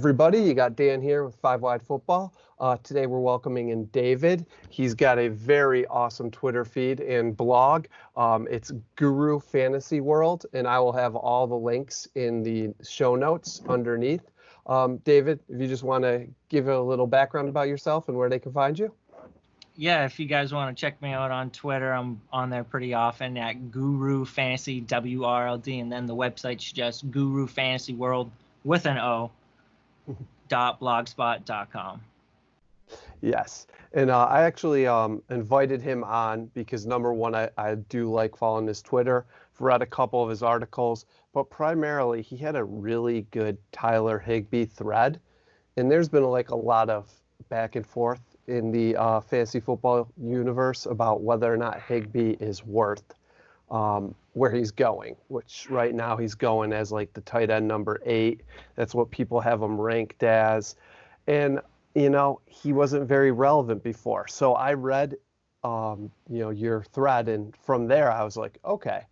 everybody. You got Dan here with Five Wide Football. Today we're welcoming in David. He's got a very awesome Twitter feed and blog. It's Guru Fantasy World, and I will have all the links in the show notes underneath. David, if you just want to give a little background about yourself and where they can find you. Yeah, if you guys want to check me out on Twitter, I'm on there pretty often at Guru Fantasy WRLD, and then the website's just Guru Fantasy World with an O .blogspot.com. Yes, and I actually invited him on because number one, I do like following his Twitter. I've read a couple of his articles, but primarily he had a really good Tyler Highbee thread, and there's been like a lot of back and forth in the fantasy football universe about whether or not Higbee is worth where he's going, which right now he's going as like the tight end number 8. That's what people have him ranked as. And, you know, he wasn't very relevant before. So I read, your thread, and from there I was like, okay,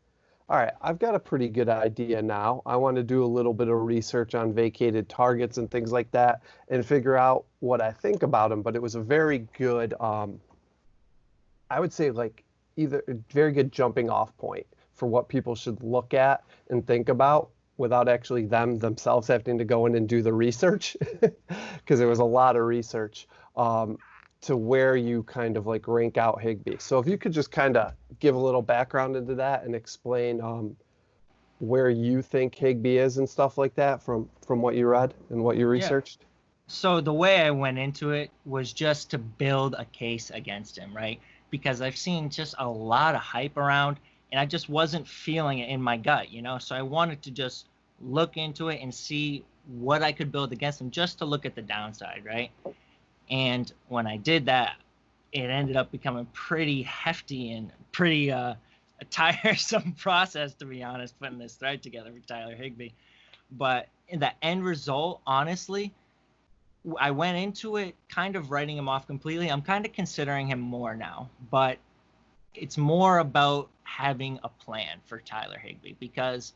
all right, I've got a pretty good idea now. I want to do a little bit of research on vacated targets and things like that and figure out what I think about him. But it was a very good, I would say like either a very good jumping off point for what people should look at and think about without actually themselves having to go in and do the research, because there was a lot of research to where you kind of like rank out Higbee. So if you could just kind of give a little background into that and explain where you think Higbee is and stuff like that from what you read and what you researched. Yeah. So the way I went into it was just to build a case against him, right? Because I've seen just a lot of hype around, and I just wasn't feeling it in my gut, So I wanted to just look into it and see what I could build against him, just to look at the downside, right? And when I did that, it ended up becoming pretty hefty and pretty a tiresome process, to be honest, putting this thread together for Tyler Higbee. But in the end result, honestly, I went into it kind of writing him off completely. I'm kind of considering him more now, but it's more about having a plan for Tyler Higbee, because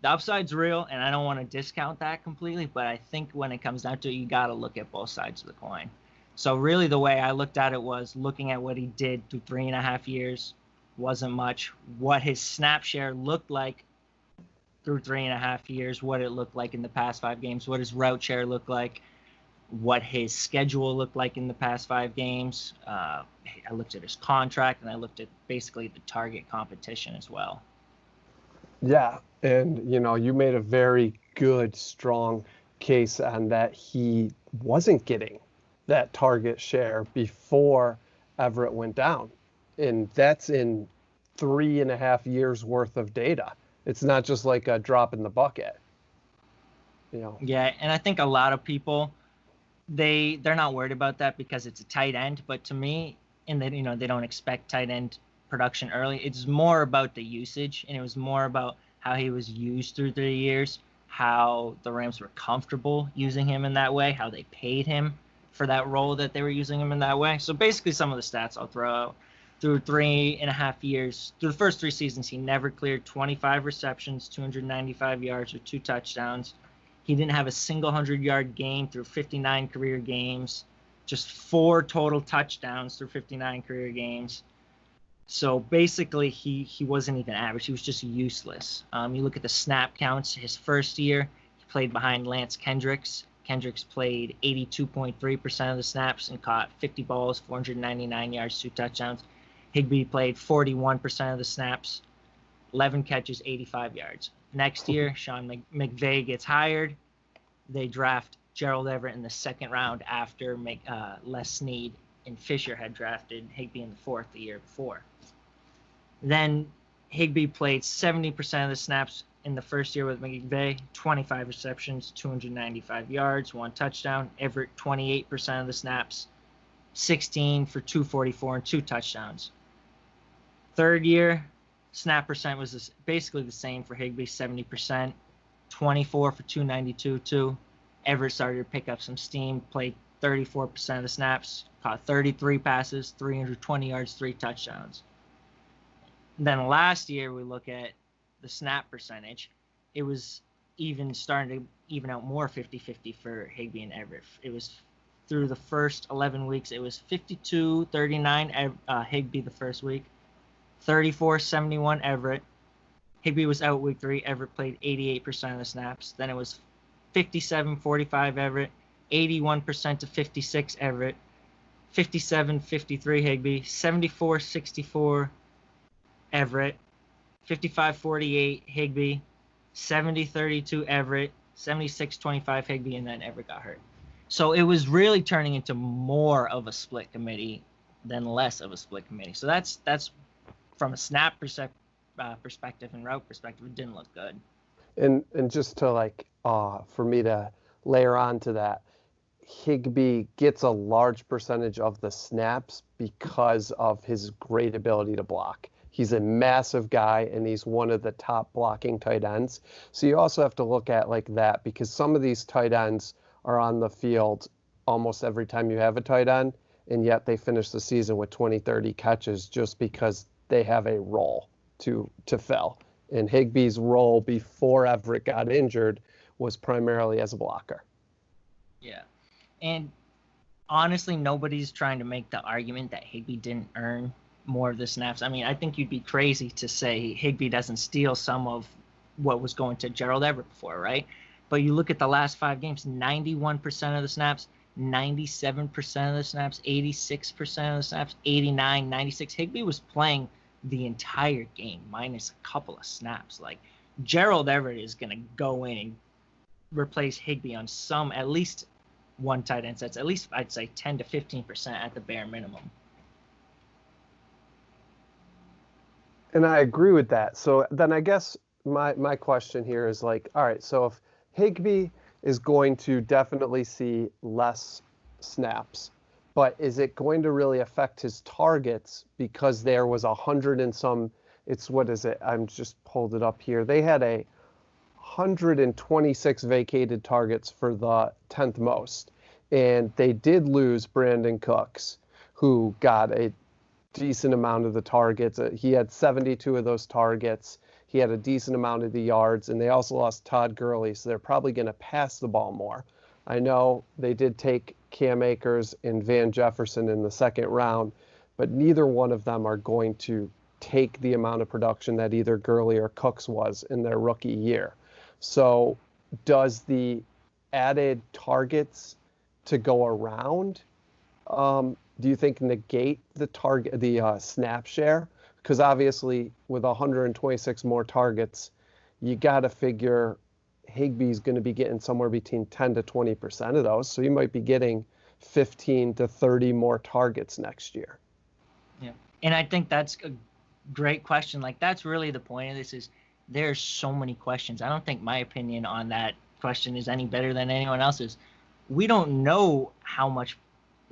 the upside's real, and I don't want to discount that completely, but I think when it comes down to it, you got to look at both sides of the coin. So really the way I looked at it was looking at what he did through 3.5 years, wasn't much, what his snap share looked like through 3.5 years, what it looked like in the past 5 games, what his route share looked like, what his schedule looked like in the past 5 games. I looked at his contract, and I looked at basically the target competition as well. Yeah, and you made a very good, strong case on that he wasn't getting that target share before Everett went down. And that's in 3.5 years worth of data. It's not just like a drop in the bucket. Yeah, and I think a lot of people, they're not worried about that because it's a tight end, but to me, and they they don't expect tight end production early. It's more about the usage, and it was more about how he was used through 3 years, how the Rams were comfortable using him in that way, how they paid him for that role that they were using him in that way. So basically some of the stats I'll throw out. Through 3.5 years, through the first 3 seasons, he never cleared 25 receptions, 295 yards, or 2 touchdowns. He didn't have a single 100-yard game through 59 career games, just 4 total touchdowns through 59 career games. So basically, he wasn't even average. He was just useless. You look at the snap counts. His first year, he played behind Lance Kendricks. Kendricks played 82.3% of the snaps and caught 50 balls, 499 yards, 2 touchdowns. Higbee played 41% of the snaps, 11 catches, 85 yards. Next year, Sean McVay gets hired. They draft Gerald Everett in the 2nd round after Les Snead and Fisher had drafted Higbee in the 4th the year before. Then Higbee played 70% of the snaps in the first year with McVay, 25 receptions, 295 yards, 1 touchdown. Everett, 28% of the snaps, 16 for 244 and 2 touchdowns. 3rd year, snap percent was basically the same for Higbee, 70%, 24 for 292 too. Everett started to pick up some steam, played 34% of the snaps, caught 33 passes, 320 yards, 3 touchdowns. Then last year, we look at the snap percentage. It was even starting to even out more 50-50 for Higbee and Everett. It was through the first 11 weeks, it was 52-39 Higbee the first week, 34-71 Everett. Higbee was out week 3. Everett played 88% of the snaps. Then it was 57-45 Everett, 81% to 56 Everett, 57-53 Higbee, 74-64 Everett, 55-48 Higbee, 70-32 Everett, 76-25 Higbee, and then Everett got hurt. So it was really turning into more of a split committee than less of a split committee. So that's from a snap perspective and route perspective, it didn't look good. And just to for me to layer on to that, Higbee gets a large percentage of the snaps because of his great ability to block. He's a massive guy, and he's one of the top blocking tight ends. So you also have to look at that, because some of these tight ends are on the field almost every time you have a tight end, and yet they finish the season with 20, 30 catches just because they have a role to fill. And Higbee's role before Everett got injured was primarily as a blocker. Yeah. And honestly, nobody's trying to make the argument that Higbee didn't earn more of the snaps. I mean, I think you'd be crazy to say Higbee doesn't steal some of what was going to Gerald Everett before, right? But you look at the last 5 games, 91% of the snaps, 97% of the snaps, 86% of the snaps, 89, 96. Higbee was playing the entire game minus a couple of snaps. Gerald Everett is going to go in and replace Higbee on at least one tight end sets, at least I'd say 10 to 15% at the bare minimum. And I agree with that. So then I guess my question here is all right, so if Higbee is going to definitely see less snaps, but is it going to really affect his targets because there was 100 and some, what is it? I'm just pulled it up here. They had 126 vacated targets for the 10th most. And they did lose Brandon Cooks, who got a decent amount of the targets. He had 72 of those targets. He had a decent amount of the yards. And they also lost Todd Gurley, so they're probably going to pass the ball more. I know they did take Cam Akers and Van Jefferson in the second round, but neither one of them are going to take the amount of production that either Gurley or Cooks was in their rookie year. So does the added targets to go around, do you think negate the snap share? Because obviously with 126 more targets, you got to figure Higbee's going to be getting somewhere between 10 to 20% of those. So you might be getting 15 to 30 more targets next year. Yeah. And I think that's a great question. That's really the point of this is there's so many questions. I don't think my opinion on that question is any better than anyone else's. We don't know how much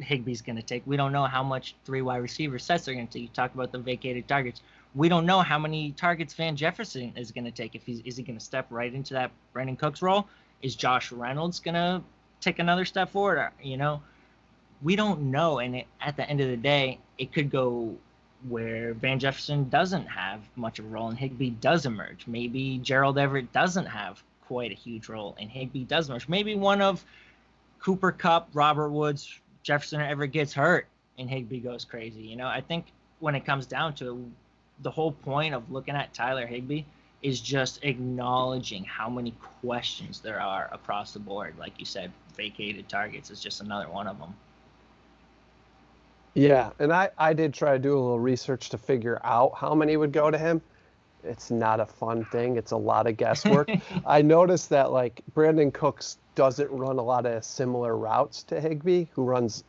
Higbee's going to take. We don't know how much 3 wide receiver sets they're going to take. You talk about the vacated targets. We don't know how many targets Van Jefferson is going to take. Is he going to step right into that Brandon Cooks role? Is Josh Reynolds going to take another step forward? We don't know. And at the end of the day, it could go where Van Jefferson doesn't have much of a role and Higbee does emerge. Maybe Gerald Everett doesn't have quite a huge role and Higbee does emerge. Maybe one of Cooper Kupp, Robert Woods, Jefferson Everett gets hurt and Higbee goes crazy. I think when it comes down to it, the whole point of looking at Tyler Higbee is just acknowledging how many questions there are across the board. Like you said, vacated targets is just another one of them. Yeah, and I did try to do a little research to figure out how many would go to him. It's not a fun thing. It's a lot of guesswork. I noticed that Brandon Cooks doesn't run a lot of similar routes to Higbee, who runs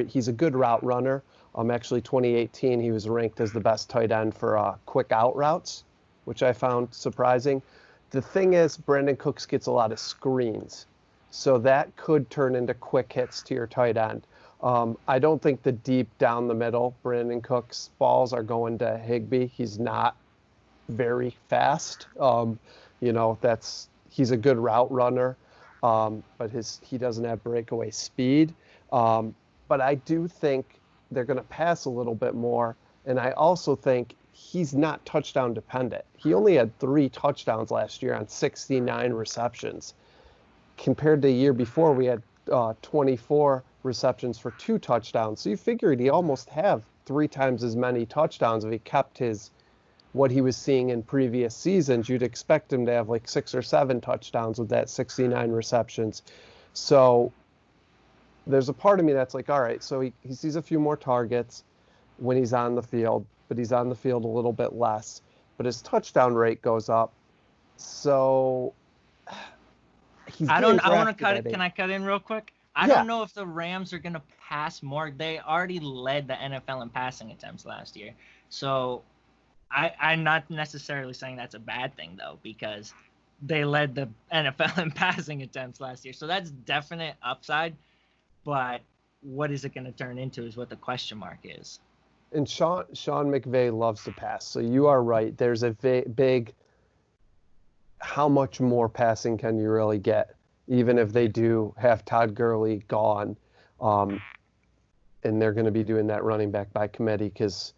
he's a good route runner. Actually 2018, he was ranked as the best tight end for quick out routes, which I found surprising. The thing is, Brandon Cooks gets a lot of screens, so that could turn into quick hits to your tight end. I don't think the deep down the middle Brandon Cooks balls are going to Higbee. He's not very fast. He's a good route runner, but he doesn't have breakaway speed. But I do think they're going to pass a little bit more. And I also think he's not touchdown dependent. He only had 3 touchdowns last year on 69 receptions. Compared to the year before, we had 24 receptions for 2 touchdowns. So you figured he almost have 3 times as many touchdowns if he kept what he was seeing in previous seasons. You'd expect him to have like 6 or 7 touchdowns with that 69 receptions. So there's a part of me that's like, all right, so he sees a few more targets when he's on the field, but he's on the field a little bit less. But his touchdown rate goes up. So I want to cut it. Can I cut in real quick? I don't know if the Rams are going to pass more. They already led the NFL in passing attempts last year. So I'm not necessarily saying that's a bad thing, though, because they led the NFL in passing attempts last year. So that's definite upside. But what is it going to turn into is what the question mark is. And Sean McVay loves to pass. So you are right. There's a big how much more passing can you really get, even if they do have Todd Gurley gone, and they're going to be doing that running back by committee because,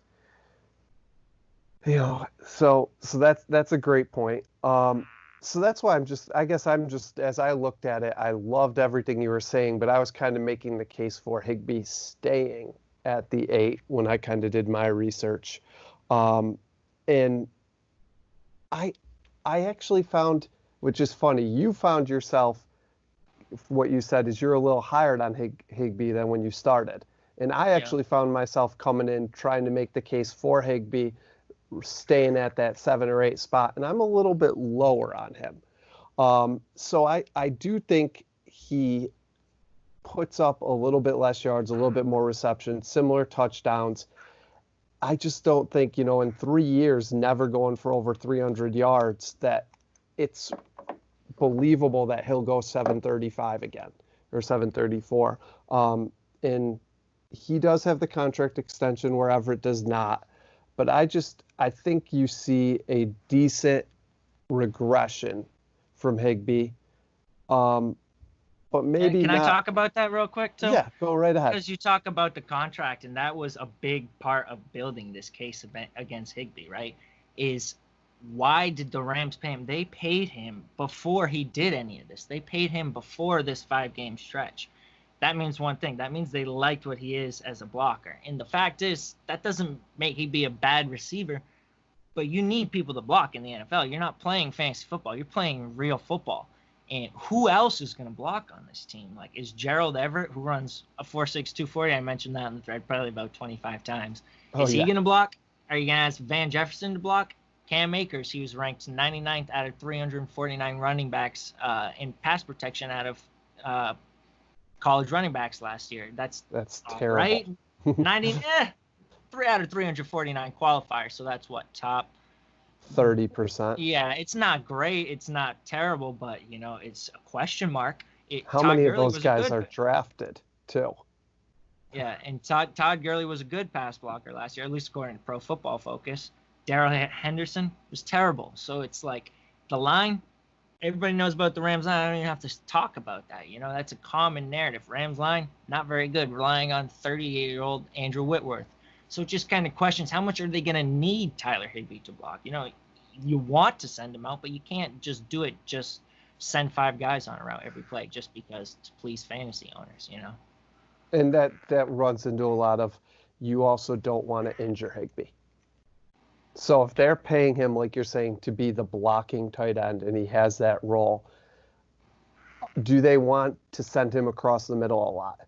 so that's a great point. So that's why I guess as I looked at it, I loved everything you were saying, but I was kind of making the case for Higbee staying at the 8 when I kind of did my research. And I actually found, which is funny, you found yourself, what you said is you're a little higher on Higbee than when you started. And I actually found myself coming in trying to make the case for Higbee staying at that 7 or 8 spot, and I'm a little bit lower on him. So I do think he puts up a little bit less yards, a little bit more reception, similar touchdowns. I just don't think, in 3 years, never going for over 300 yards, that it's believable that he'll go 735 again or 734. And he does have the contract extension where Everett does not. But I think you see a decent regression from Higbee. But maybe Can I talk about that real quick, too? Yeah, go right ahead. Because you talk about the contract, and that was a big part of building this case against Higbee, right? Is why did the Rams pay him? They paid him before he did any of this. They paid him before this 5-game stretch. That means one thing. That means they liked what he is as a blocker. And the fact is, that doesn't make him be a bad receiver, but you need people to block in the NFL. You're not playing fantasy football. You're playing real football. And who else is going to block on this team? Like, is Gerald Everett, who runs a 4.6 240? I mentioned that in the thread probably about 25 times. Is he going to block? Are you going to ask Van Jefferson to block? Cam Akers, he was ranked 99th out of 349 running backs in pass protection out of college running backs last year. That's terrible. Right? 3 out of 349 qualifiers. So that's what, top 30%. Yeah, it's not great. It's not terrible, but it's a question mark. How many of those guys are drafted too? Yeah, and Todd Gurley was a good pass blocker last year, at least according to Pro Football Focus. Darrell Henderson was terrible. So it's like the line. Everybody knows about the Rams line. I don't even have to talk about that. That's a common narrative. Rams line, not very good, relying on 38-year-old Andrew Whitworth. So it just kind of questions, how much are they going to need Tyler Higbee to block? You want to send him out, but you can't just do it. Just send 5 guys on a route every play just because to please fantasy owners, And that runs into a lot of, you also don't want to injure Higbee. So if they're paying him, like you're saying, to be the blocking tight end and he has that role, do they want to send him across the middle a lot?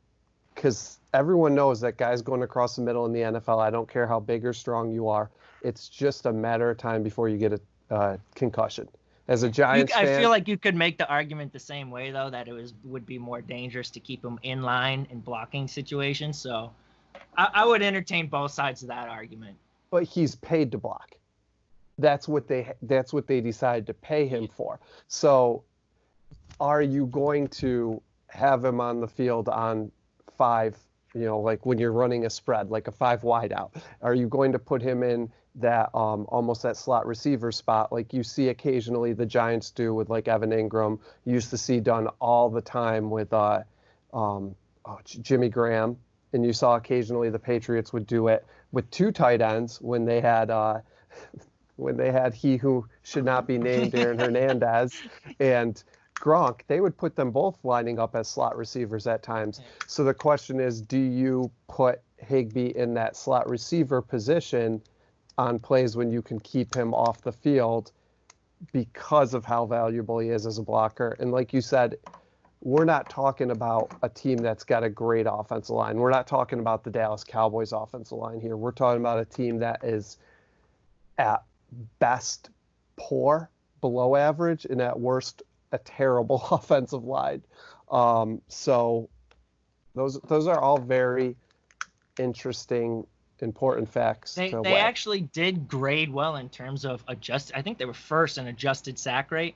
Because everyone knows that guys going across the middle in the NFL, I don't care how big or strong you are, it's just a matter of time before you get a concussion. As a Giants fan, I feel like you could make the argument the same way, though, that it would be more dangerous to keep him in line in blocking situations. So I would entertain both sides of that argument. But he's paid to block. That's what they decided to pay him for. So are you going to have him on the field on 5, like when you're running a spread, like a 5 wide out? Are you going to put him in that almost that slot receiver spot like you see occasionally the Giants do with like Evan Ingram, you used to see done all the time with Jimmy Graham and you saw occasionally the Patriots would do it with 2 tight ends when they had he who should not be named, Aaron Hernandez, and Gronk. They would put them both lining up as slot receivers at times. So the question is, do you put Higbee in that slot receiver position on plays when you can keep him off the field because of how valuable he is as a blocker? And like you said, we're not talking about a team that's got a great offensive line. We're not talking about the Dallas Cowboys offensive line here. We're talking about a team that is at best poor, below average, and at worst a terrible offensive line. So those are all very interesting, important facts. They actually did grade well in terms of I think they were first in adjusted sack rate,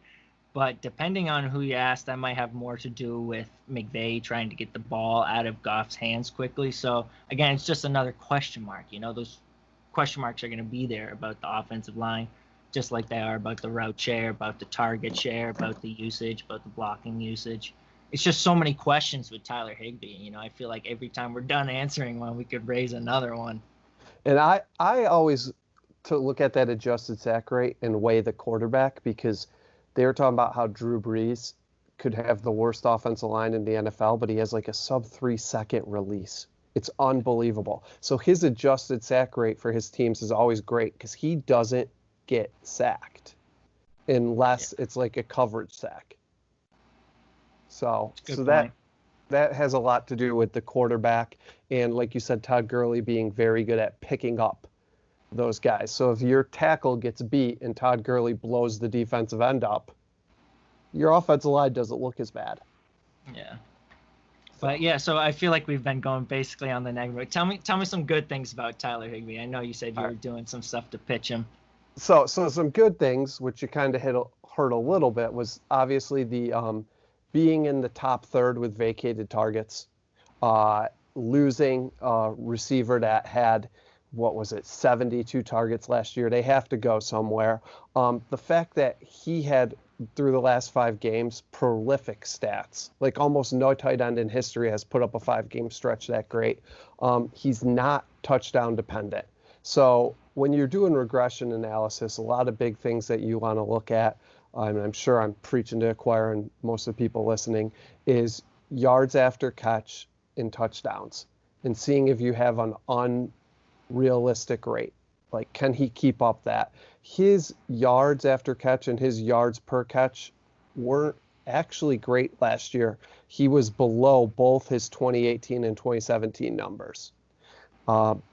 but depending on who you ask, that might have more to do with McVay trying to get the ball out of Goff's hands quickly. So again, it's just another question mark. Those question marks are going to be there about the offensive line, just like they are about the route share, about the target share, about the usage, about the blocking usage. It's just so many questions with Tyler Higbee. I feel like every time we're done answering one, we could raise another one. And I always to look at that adjusted sack rate and weigh the quarterback, because they were talking about how Drew Brees could have the worst offensive line in the NFL, but he has like a sub 3-second release. It's unbelievable. So his adjusted sack rate for his teams is always great because he doesn't get sacked unless it's like a coverage sack. So that has a lot to do with the quarterback. And like you said, Todd Gurley being very good at picking up those guys. So if your tackle gets beat and Todd Gurley blows the defensive end up, your offensive line doesn't look as bad. Yeah. But yeah, so I feel like we've been going basically on the negative. Tell me some good things about Tyler Higbee. I know you said you were doing some stuff to pitch him. So some good things, which you kind of hurt a little bit, was obviously the being in the top third with vacated targets, losing a receiver that had, 72 targets last year. They have to go somewhere. The fact that he had, through the last 5 games, prolific stats. Like almost no tight end in history has put up a 5-game stretch that great. He's not touchdown dependent. So when you're doing regression analysis, a lot of big things that you want to look at, and I'm sure I'm preaching to the choir and most of the people listening, is yards after catch and touchdowns, and seeing if you have an unrealistic rate. Like, can he keep up that? His yards after catch and his yards per catch weren't actually great last year. He was below both his 2018 and 2017 numbers.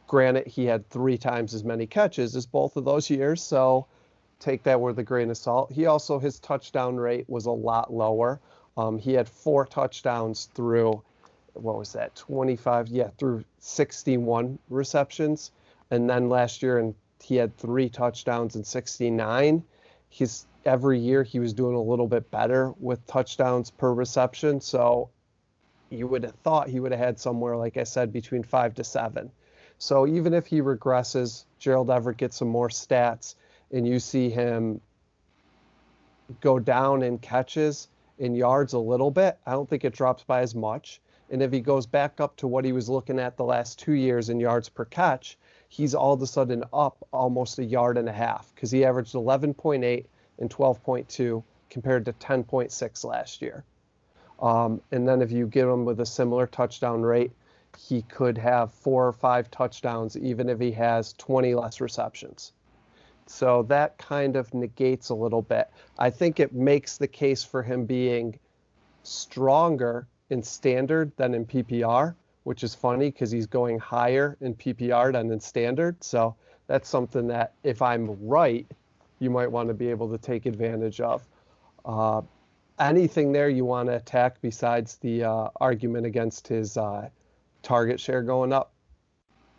Granted, he had 3 times as many catches as both of those years, so take that with a grain of salt. He also, his touchdown rate was a lot lower. He had 4 touchdowns through, 25? Yeah, through 61 receptions. And then last year, he had 3 touchdowns and 69. Every year he was doing a little bit better with touchdowns per reception. So you would have thought he would have had somewhere, like I said, between 5 to 7. So even if he regresses, Gerald Everett gets some more stats, and you see him go down in catches and yards a little bit, I don't think it drops by as much. And if he goes back up to what he was looking at the last 2 years in yards per catch, he's all of a sudden up almost 1.5 yards, because he averaged 11.8 and 12.2 compared to 10.6 last year. And then if you get him with a similar touchdown rate, he could have 4 or 5 touchdowns even if he has 20 less receptions. So that kind of negates a little bit. I think it makes the case for him being stronger in standard than in PPR, which is funny because he's going higher in PPR than in standard. So that's something that, if I'm right, you might want to be able to take advantage of. Anything there you want to attack besides the argument against his target share going up?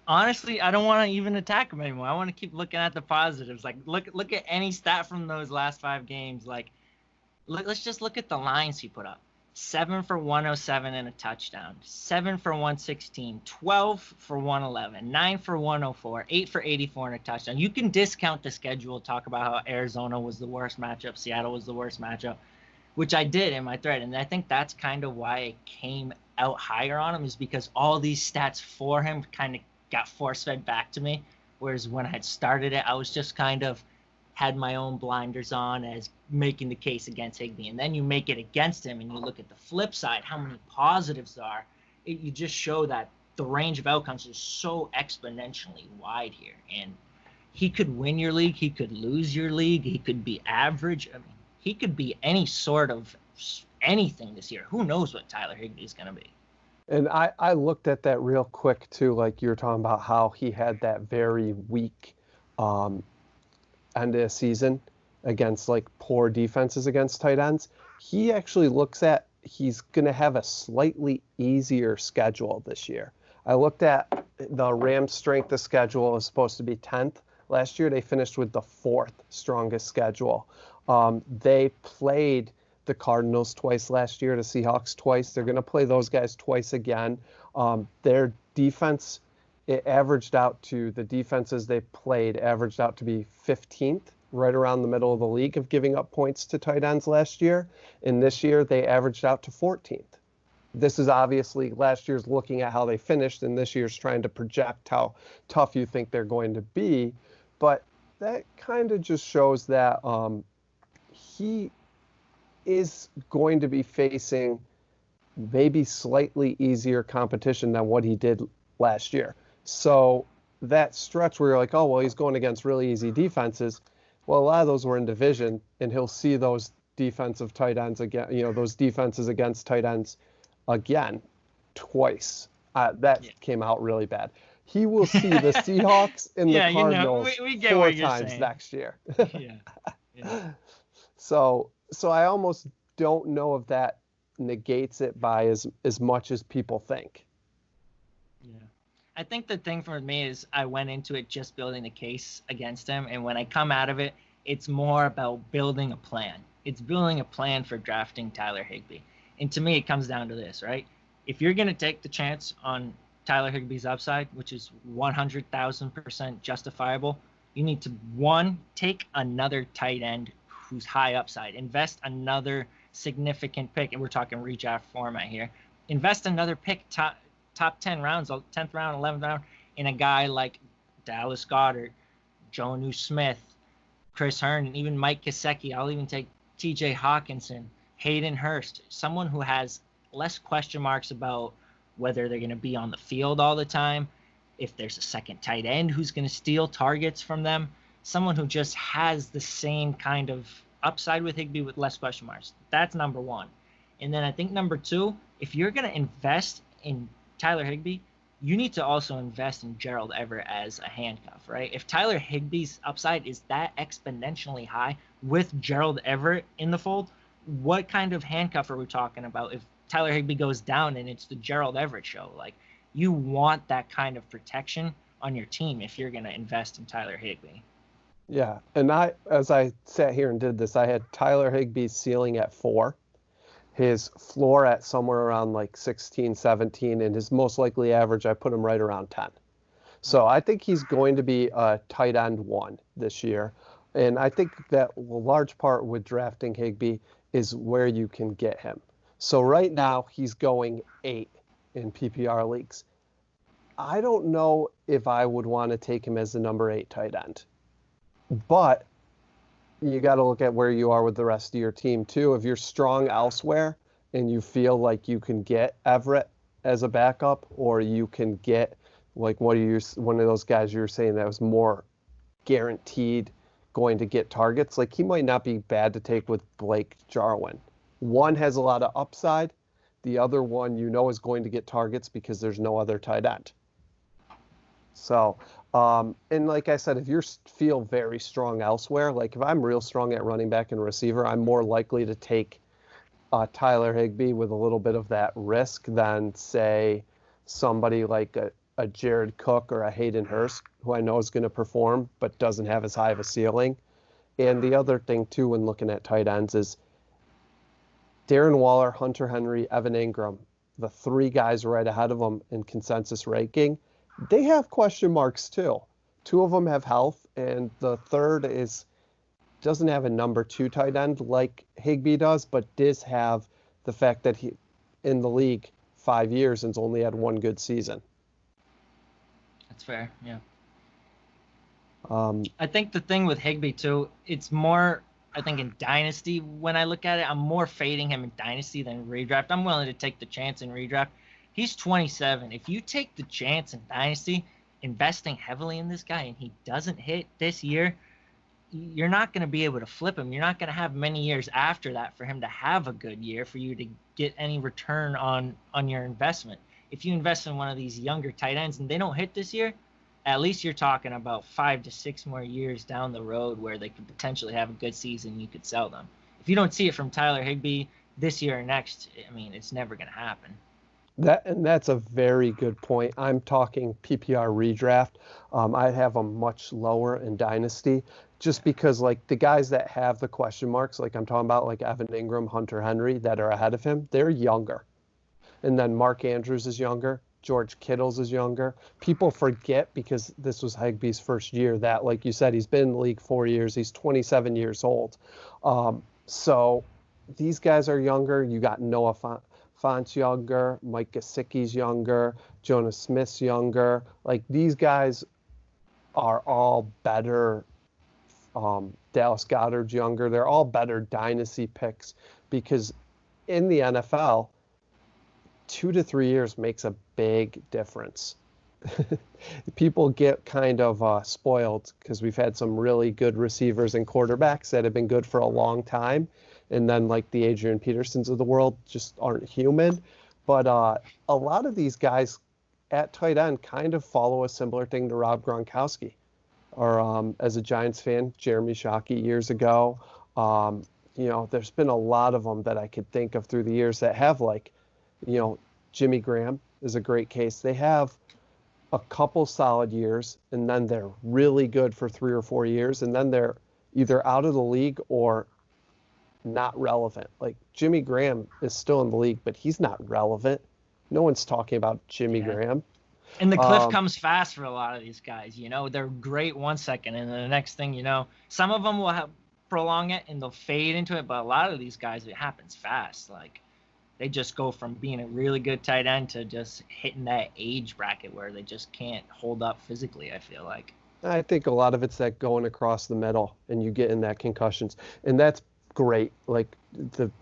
Honestly, I don't want to even attack him anymore. I want to keep looking at the positives. Like, look at any stat from those last 5 games. Like, let's just look at the lines he put up. 7 for 107 and a touchdown, 7 for 116, 12 for 111, 9 for 104, 8 for 84 and a touchdown. You can discount the schedule, talk about how Arizona was the worst matchup, Seattle was the worst matchup. which I did in my thread. And I think that's kind of why I came out higher on him, is because all these stats for him kind of got force fed back to me. Whereas when I had started it, I was just kind of had my own blinders on as making the case against Higbee. And then you make it against him and you look at the flip side, how many positives there are. You just show that the range of outcomes is so exponentially wide here. And he could win your league. He could lose your league. He could be average. I mean, he could be any sort of anything this year. Who knows what Tyler Higbee is going to be? And I looked at that real quick too, like you were talking about how he had that very weak end of the season against like poor defenses against tight ends. He actually looks at he's going to have a slightly easier schedule this year. I looked at the Rams' strength of schedule is supposed to be 10th. Last year they finished with the 4th strongest schedule. They played the Cardinals twice last year, the Seahawks twice. They're going to play those guys twice again. Their defense, it averaged out to, the defenses they played averaged out to be 15th, right around the middle of the league of giving up points to tight ends last year. And this year they averaged out to 14th. This is obviously last year's looking at how they finished, and this year's trying to project how tough you think they're going to be. But that kind of just shows that he is going to be facing maybe slightly easier competition than what he did last year. So that stretch where you're like, oh, well, he's going against really easy defenses. Well, a lot of those were in division, and he'll see those defensive tight ends again, those defenses against tight ends again twice. That came out really bad. He will see the Seahawks and the Cardinals we get 4 times saying. Next year. Yeah. So I almost don't know if that negates it by as much as people think. Yeah. I think the thing for me is I went into it just building a case against him. And when I come out of it, it's more about building a plan. It's building a plan for drafting Tyler Higbee. And to me, it comes down to this, right? If you're going to take the chance on Tyler Higbee's upside, which is 100,000% justifiable, you need to, one, take another tight end who's high upside, invest another significant pick, and we're talking redraft format here, invest another pick, top 10 rounds, 10th round, 11th round, in a guy like Dallas Goedert, Jonnu Smith, Chris Herndon, even Mike Gesicki. I'll even take TJ Hawkinson, Hayden Hurst, someone who has less question marks about whether they're going to be on the field all the time, if there's a second tight end who's going to steal targets from them, someone who just has the same kind of upside with Higbee with less question marks. That's number one. And then I think number two, if you're going to invest in Tyler Higbee, you need to also invest in Gerald Everett as a handcuff, right? If Tyler Higbee's upside is that exponentially high with Gerald Everett in the fold, what kind of handcuff are we talking about if Tyler Higbee goes down and it's the Gerald Everett show? Like, you want that kind of protection on your team if you're going to invest in Tyler Higbee. Yeah, and as I sat here and did this, I had Tyler Higbee's ceiling at 4, his floor at somewhere around like 16, 17, and his most likely average, I put him right around 10. So I think he's going to be a tight end 1 this year. And I think that a large part with drafting Higbee is where you can get him. So right now he's going 8 in PPR leagues. I don't know if I would want to take him as the number 8 tight end. But you got to look at where you are with the rest of your team too. If you're strong elsewhere and you feel like you can get Everett as a backup, or you can get like one of those guys you were saying that was more guaranteed going to get targets, like he might not be bad to take with Blake Jarwin. One has a lot of upside. The other one is going to get targets because there's no other tight end. So, and like I said, if you feel very strong elsewhere, like if I'm real strong at running back and receiver, I'm more likely to take Tyler Higbee with a little bit of that risk than, say, somebody like a Jared Cook or a Hayden Hurst, who I know is going to perform but doesn't have as high of a ceiling. And the other thing, too, when looking at tight ends is Darren Waller, Hunter Henry, Evan Ingram, the 3 guys right ahead of them in consensus ranking, they have question marks too. 2 of them have health, and the third is doesn't have a number 2 tight end like Higbee does, but does have the fact that he in the league 5 years and's only had one good season. That's fair. Yeah. Um, I think the thing with Higbee too, it's more. I think in Dynasty, when I look at it, I'm more fading him in Dynasty than redraft. I'm willing to take the chance in redraft. He's 27. If you take the chance in Dynasty, investing heavily in this guy, and he doesn't hit this year, you're not going to be able to flip him. You're not going to have many years after that for him to have a good year for you to get any return on your investment. If you invest in one of these younger tight ends and they don't hit this year, at least you're talking about 5 to 6 more years down the road where they could potentially have a good season. You could sell them. If you don't see it from Tyler Higbee this year or next, I mean, it's never going to happen. That's a very good point. I'm talking PPR redraft. I have them much lower in Dynasty just because like the guys that have the question marks, like I'm talking about like Evan Ingram, Hunter Henry that are ahead of him, they're younger. And then Mark Andrews is younger. George Kittle's is younger. People forget because this was Higbee's first year that, like you said, he's been in the league 4 years. He's 27 years old. So these guys are younger. You got Noah Fant's younger. Mike Gesicki's younger. Jonas Smith's younger. Like these guys are all better. Dallas Goedert's younger. They're all better dynasty picks because in the NFL, 2 to 3 years makes a big difference. People get kind of spoiled because we've had some really good receivers and quarterbacks that have been good for a long time. And then like the Adrian Petersons of the world just aren't human. But a lot of these guys at tight end kind of follow a similar thing to Rob Gronkowski. Or as a Giants fan, Jeremy Shockey years ago. There's been a lot of them that I could think of through the years that have like, Jimmy Graham is a great case. They have a couple solid years, and then they're really good for 3 or 4 years, and then they're either out of the league or not relevant. Like Jimmy Graham is still in the league, but he's not relevant. No one's talking about Jimmy Graham. And the cliff comes fast for a lot of these guys. They're great 1 second, and then the next thing some of them will prolong it and they'll fade into it, but a lot of these guys, it happens fast. Like, they just go from being a really good tight end to just hitting that age bracket where they just can't hold up physically, I feel like. I think a lot of it's that going across the middle and you get in that concussions. And that's great. Like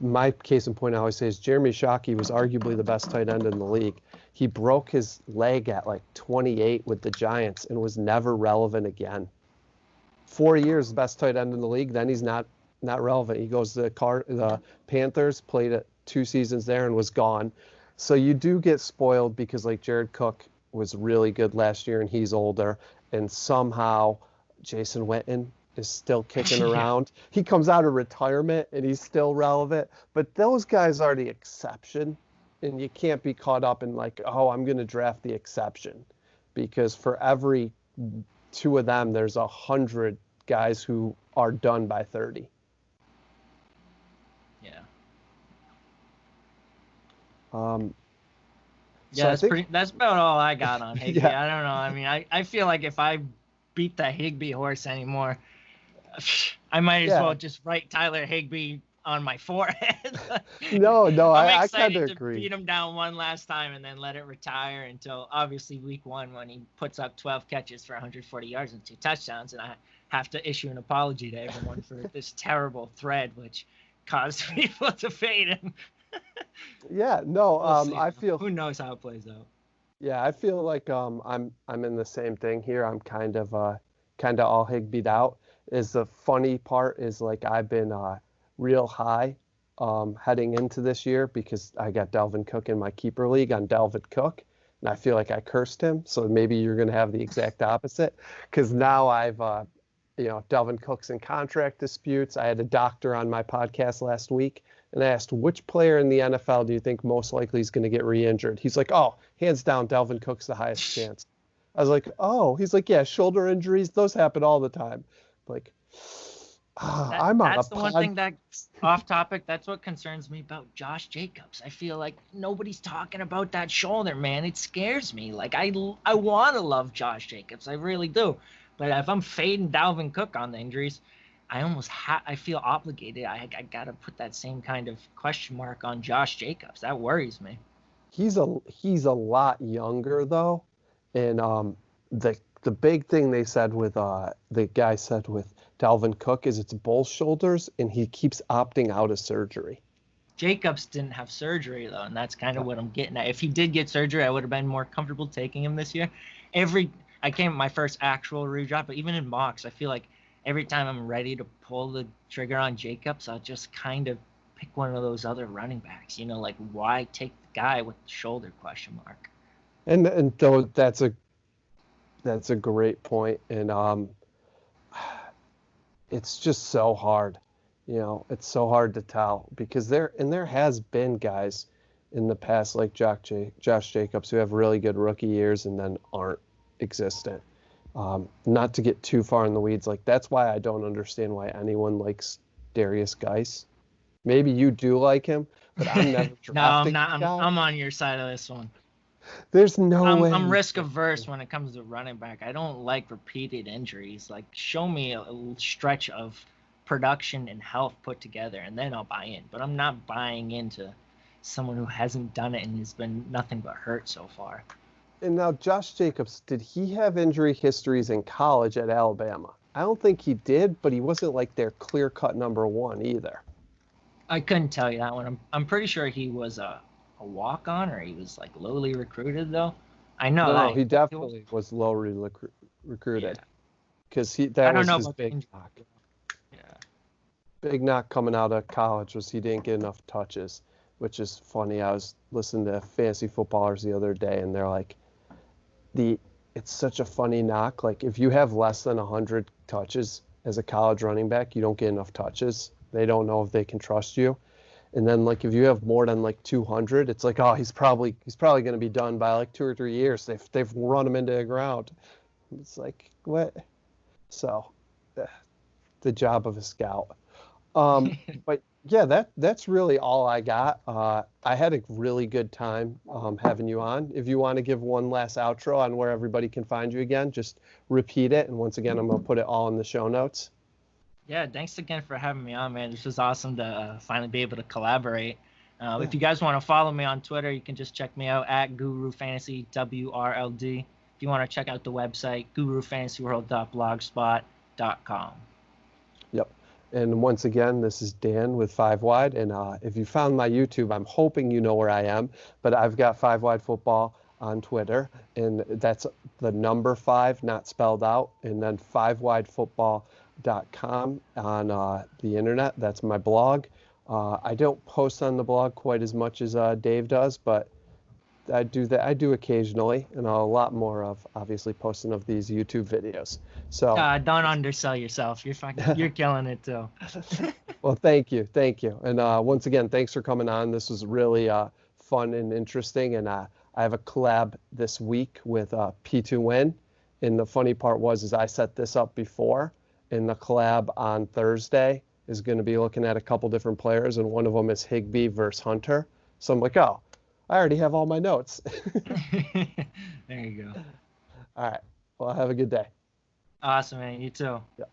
my case in point I always say is Jeremy Shockey was arguably the best tight end in the league. He broke his leg at like 28 with the Giants and was never relevant again. 4 years, the best tight end in the league. Then he's not relevant. He goes to the Panthers, played it 2 seasons there and was gone. So you do get spoiled because like Jared Cook was really good last year and he's older, and somehow Jason Witten is still kicking around. He comes out of retirement and he's still relevant, but those guys are the exception, and you can't be caught up in like, oh, I'm going to draft the exception, because for every 2 of them there's 100 guys who are done by 30. That's about all I got on Higbee. Yeah. I don't know. I mean, I feel like if I beat the Higbee horse anymore, I might as well just write Tyler Higbee on my forehead. No, I kind of to agree. Beat him down one last time and then let it retire until obviously week 1 when he puts up 12 catches for 140 yards and 2 touchdowns, and I have to issue an apology to everyone for this terrible thread which caused people to fade him. Yeah, no, I feel. Who knows how it plays out? Yeah, I feel like I'm in the same thing here. I'm kind of all Higbee'd out. Is the funny part is like I've been real high heading into this year because I got Dalvin Cook in my keeper league on Dalvin Cook, and I feel like I cursed him. So maybe you're going to have the exact opposite, because now I've Dalvin Cook's in contract disputes. I had a doctor on my podcast last week, and I asked, which player in the NFL do you think most likely is going to get re-injured? He's like, oh, hands down, Dalvin Cook's the highest chance. I was like, oh. He's like, yeah, shoulder injuries, those happen all the time. Like, that's the one thing that, off topic, that's what concerns me about Josh Jacobs. I feel like nobody's talking about that shoulder, man. It scares me. Like, I want to love Josh Jacobs. I really do. But if I'm fading Dalvin Cook on the injuries, I feel obligated. I got to put that same kind of question mark on Josh Jacobs. That worries me. He's a lot younger though, and the big thing they said with the guy said with Dalvin Cook is it's both shoulders, and he keeps opting out of surgery. Jacobs didn't have surgery though, and that's kind of what I'm getting at. If he did get surgery, I would have been more comfortable taking him this year. I came my first actual redraft, but even in mocks, I feel like every time I'm ready to pull the trigger on Jacobs, I'll just kind of pick one of those other running backs. Like why take the guy with the shoulder question mark? And though that's a great point, and it's just so hard. It's so hard to tell because there has been guys in the past like Josh Jacobs who have really good rookie years and then aren't existent. Not to get too far in the weeds, like that's why I don't understand why anyone likes Darius Geis. Maybe you do like him, but I'm never No, I'm drafting not. guy. I'm on your side of this one. There's no way. I'm risk averse when it comes to running back. I don't like repeated injuries. Like, show me a stretch of production and health put together, and then I'll buy in. But I'm not buying into someone who hasn't done it and has been nothing but hurt so far. And now Josh Jacobs, did he have injury histories in college at Alabama? I don't think he did, but he wasn't like their clear-cut number one either. I couldn't tell you that one. I'm pretty sure he was a walk-on, or he was like lowly recruited though. I know No, he definitely was lowly recruited because that was his big knock. Yeah. Big knock coming out of college was he didn't get enough touches, which is funny. I was listening to Fantasy Footballers the other day, and they're like, it's such a funny knock. Like if you have less than 100 touches as a college running back, you don't get enough touches. They don't know if they can trust you. And then like if you have more than like 200, it's like, oh, he's probably going to be done by like 2 or 3 years. They've run him into the ground. It's like, what? So the job of a scout. But yeah, that's really all I got. I had a really good time having you on. If you want to give one last outro on where everybody can find you again, just repeat it. And once again, I'm going to put it all in the show notes. Yeah, thanks again for having me on, man. This was awesome to finally be able to collaborate. If you guys want to follow me on Twitter, you can just check me out at Guru Fantasy WRLD. If you want to check out the website, gurufantasyworld.blogspot.com. Yep. And once again, this is Dan with 5 Wide. And if you found my YouTube, I'm hoping you know where I am. But I've got 5 Wide Football on Twitter. And that's the number 5, not spelled out. And then 5widefootball.com on the internet. That's my blog. I don't post on the blog quite as much as Dave does, but I do that. I do occasionally, and a lot more of obviously posting of these YouTube videos. So don't undersell yourself. You're killing it too. Well, thank you, and once again, thanks for coming on. This was really fun and interesting, and I have a collab this week with P2Win. And the funny part is I set this up before, and the collab on Thursday is going to be looking at a couple different players, and one of them is Higbee versus Hunter. So I'm like, oh, I already have all my notes. There you go. All right. Well, have a good day. Awesome, man. You too. Yeah.